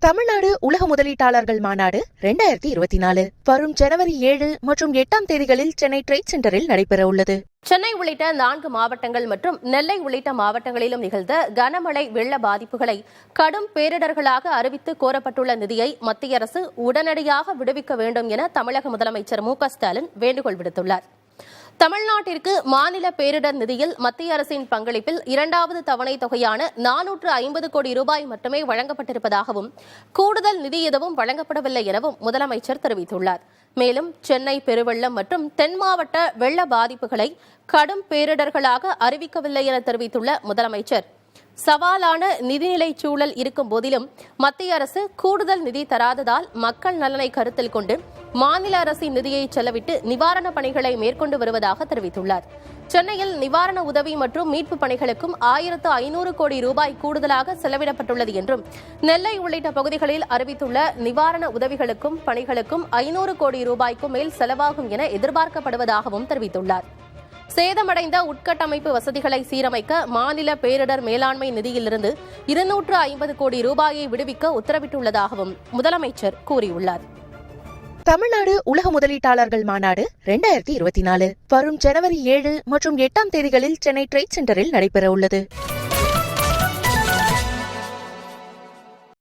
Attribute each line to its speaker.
Speaker 1: தமிழ்நாடு உலக முதலீட்டாளர்கள் மாநாடு 2024 வரும் ஜனவரி 7 மற்றும் 8 தேதிகளில் சென்னை ட்ரேட் சென்டரில் நடைபெற உள்ளது.
Speaker 2: சென்னை உள்ளிட்ட 4 மாவட்டங்கள் மற்றும் நெல்லை உள்ளிட்ட மாவட்டங்களிலும் நிகழ்ந்த கனமழை வெள்ள பாதிப்புகளை கடும் பேரிடர்களாக அறிவித்து கோரப்பட்டுள்ள நிதியை மத்திய அரசு உடனடியாக விடுவிக்க வேண்டும் என தமிழக முதலமைச்சர் மு.க.ஸ்டாலின் வேண்டுகோள் விடுத்துள்ளார். தமிழ்நாட்டிற்கு மாநில பேரிடர் நிதியில் மத்திய அரசின் பங்களிப்பில் 2வது தவணை தொகையான 450 கோடி ரூபாய் மட்டுமே வழங்கப்பட்டிருப்பதாகவும் கூடுதல் நிதி எதுவும் வழங்கப்படவில்லை எனவும் முதலமைச்சர் தெரிவித்துள்ளார். மேலும் சென்னை பெருவெள்ளம் மற்றும் தென் மாவட்ட வெள்ள பாதிப்புகளை கடும் பேரிடர்களாக அறிவிக்கவில்லை என தெரிவித்துள்ள முதலமைச்சர், சவாலான நிதிநிலை சூழல் இருக்கும் போதிலும் மத்திய அரசு கூடுதல் நிதி தராததால் மக்கள் நலனை கருத்தில் கொண்டு மாநில அரசின் நிதியை செலவிட்டு நிவாரணப் பணிகளை மேற்கொண்டு வருவதாக தெரிவித்துள்ளார். சென்னையில் நிவாரண உதவி மற்றும் மீட்பு பணிகளுக்கும் 1500 கோடி ரூபாய் கூடுதலாக செலவிடப்பட்டுள்ளது என்றும், நெல்லை உள்ளிட்ட பகுதிகளில் அறிவித்துள்ள நிவாரண உதவிகளுக்கும் பணிகளுக்கும் 500 கோடி ரூபாய்க்கும் மேல் செலவாகும் என எதிர்பார்க்கப்படுவதாகவும் தெரிவித்துள்ளார். சேதமடைந்த உட்கட்டமைப்பு வசதிகளை சீரமைக்க மாநில பேரிடர் மேலாண்மை நிதியிலிருந்து 250 கோடி ரூபாயை விடுவிக்க உத்தரவிட்டுள்ளதாகவும் முதலமைச்சர் கூறியுள்ளார்.
Speaker 1: தமிழ்நாடு உலக முதலீட்டாளர்கள் மாநாடு 2024 வரும் ஜனவரி 7 மற்றும் 8 தேதிகளில் சென்னை ட்ரேட் சென்டரில் நடைபெற உள்ளது.